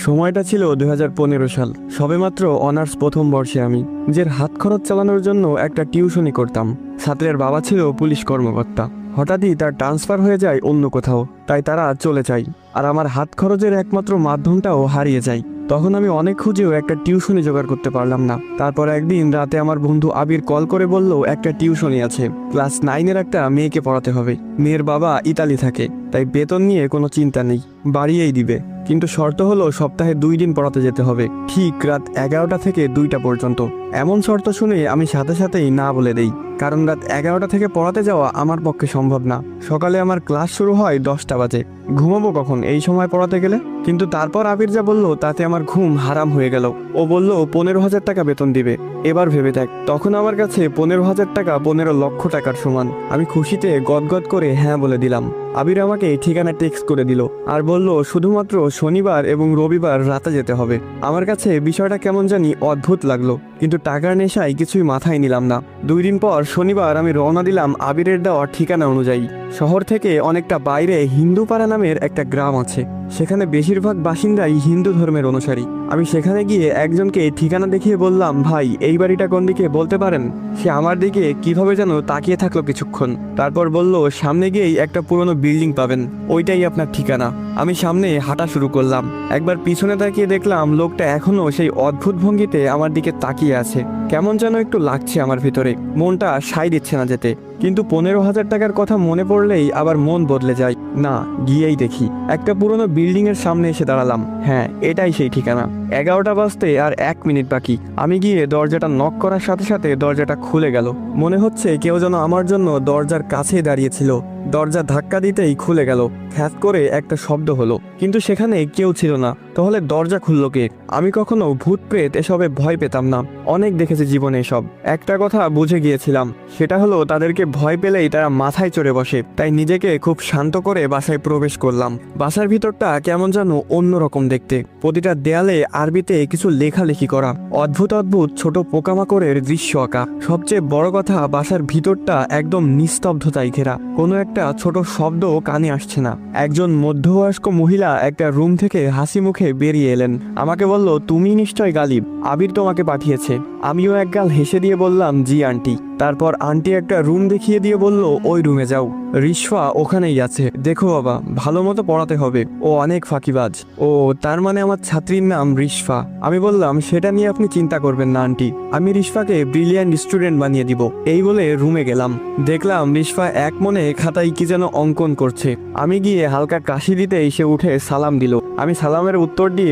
সময়টা ছিল 2015 সাল। সবেমাত্র অনার্স প্রথম বর্ষে আমি নিজের হাত খরচ চালানোর জন্য একটা টিউশনি করতাম। ছাত্রের বাবা ছিল পুলিশ কর্মকর্তা। হঠাৎই তার ট্রান্সফার হয়ে যায় অন্য কোথাও, তাই তারা চলে যায় আর আমার হাত খরচের একমাত্র মাধ্যমটাও হারিয়ে যায়। তখন আমি অনেক খুঁজেও একটা টিউশনি জোগাড় করতে পারলাম না। তারপর একদিন রাতে আমার বন্ধু আবির কল করে বলল একটা টিউশনি আছে, ক্লাস 9-এর একটা মেয়েকে পড়াতে হবে। মেয়ের বাবা ইতালি থাকে, তাই বেতন নিয়ে কোনো চিন্তা নেই, বাড়িয়েই দিবে। কিন্তু শর্ত হলো সপ্তাহে 2 দিন পড়াতে যেতে হবে, ঠিক রাত 11টা থেকে 2টা পর্যন্ত। এমন শর্ত শুনে আমি সাথে সাথেই না বলে দেই, কারণ রাত 11টা থেকে পড়াতে যাওয়া আমার পক্ষে সম্ভব না। সকালে আমার ক্লাস শুরু হয় 10টা বাজে, ঘুমাবো কখন এই সময় পড়াতে গেলে? কিন্তু তারপর আবির যা বলল তাতে আমার ঘুম হারাম হয়ে গেল। ও বলল 15,000 টাকা বেতন দিবে। এবার ভেবে দেখ, তখন আমার কাছে 15,000 টাকা 15 লক্ষ টাকার সমান। আমি খুশিতে গদগদ করে হ্যাঁ বলে দিলাম। আবির আমাকে ঠিকানা টেক্সট করে দিল আর বলল শুধুমাত্র শনিবার এবং রবিবার রাতে যেতে হবে। আমার কাছে বিষয়টা কেমন জানি অদ্ভুত লাগলো, কিন্তু টাকার নেশায় কিছুই মাথায় নিলাম না। 2 দিন পর শনিবার আমি রওনা দিলাম আবিরের দেওয়া ঠিকানা অনুযায়ী। শহর থেকে অনেকটা বাইরে হিন্দুপাড়া নামের একটা গ্রাম আছে, সেখানে বেশিরভাগ বাসিন্দাই হিন্দু ধর্মের অনুসারী। আমি সেখানে গিয়ে একজনকে ঠিকানা দেখিয়ে বললাম, ভাই এই বাড়িটা কোন দিকে বলতে পারেন? সে আমার দিকে কিভাবে যেন তাকিয়ে থাকলো কিছুক্ষণ, তারপর বলল সামনে গিয়েই একটা পুরনো বিল্ডিং পাবেন, ওইটাই আপনার ঠিকানা। আমি সামনে হাঁটা শুরু করলাম। একবার পিছনে তাকিয়ে দেখলাম লোকটা এখনো সেই অদ্ভুত ভঙ্গিতে আমার দিকে তাকিয়ে আছে। কেমন যেন একটু লাগছে আমার ভিতরে, মনটা সায় দিচ্ছে না যেতে। কিন্তু 15,000 টাকার কথা মনে পড়লেই আবার মন বদলে যায়। না, গিয়েই দেখি। একটা পুরনো বিল্ডিং এর সামনে এসে দাঁড়ালাম। হ্যাঁ, এটাই সেই ঠিকানা। 11টা বাজতে আর 1 মিনিট বাকি। আমি গিয়ে দরজাটা নক করার সাথে সাথে দরজাটা খুলে গেল। মনে হচ্ছে কেউ যেন আমার জন্য দরজার কাছেই দাঁড়িয়েছিল। দরজা ধাক্কা দিতেই খুলে গেল। খ্যাত করে একটা শব্দ হলো, কিন্তু সেখানে কেউ ছিল না। তাহলে দরজা খুললো কে? আমি কখনো ভূত প্রেত এসবে ভয় পেতাম না, অনেক দেখেছি জীবনে এসব। একটা কথা বুঝে গিয়েছিলাম, সেটা হলো তাদেরকে ভয় পেলেই তারা মাথায় চড়ে বসে। তাই নিজেকে খুব শান্ত করে বাসায় প্রবেশ করলাম। বাসার ভিতরটা কেমন যেন অন্যরকম দেখতে। প্রতিটা দেয়ালে আরবিতে কিছু লেখালেখি করা, অদ্ভুত অদ্ভুত ছোট পোকামাকড়ের দৃশ্য আঁকা। সবচেয়ে বড় কথা, বাসার ভিতরটা একদম নিস্তব্ধতায় ঘেরা, কোনো একটা ছোট শব্দ কানে আসছে না। একজন মধ্যবয়স্ক মহিলা একটা রুম থেকে হাসি মুখে বেরিয়ে এলেন। আমাকে বলল, তুমি নিশ্চয় গালিব, আবির তোমাকে পাঠিয়েছে। আমিও একগাল হেসে দিয়ে বললাম, জি আন্টি। তারপর আন্টি একটা রুম দেখিয়ে দিয়ে বলল, ওই রুমে যাও, রিশফা ওখানেই আছে, দেখো বাবা, ভালো মতো পড়াতে হবে, ও অনেক ফাঁকিবাজ। ও, তার মানে আমার ছাত্রীর নাম রিশফা? আমি বললাম, সেটা নিয়ে আপনি চিন্তা করবেন না আন্টি, আমি রিশফাকে ব্রিলিয়ান্ট স্টুডেন্ট বানিয়ে দিব। এই বলে রুমে গেলাম। দেখলাম রিশফা এক মনে খাতায় কি যেন অঙ্কন করছে। আমি গিয়ে হালকা কাশি দিতেই সে উঠে সালাম দিল। আমি সালামের উত্তর দিয়ে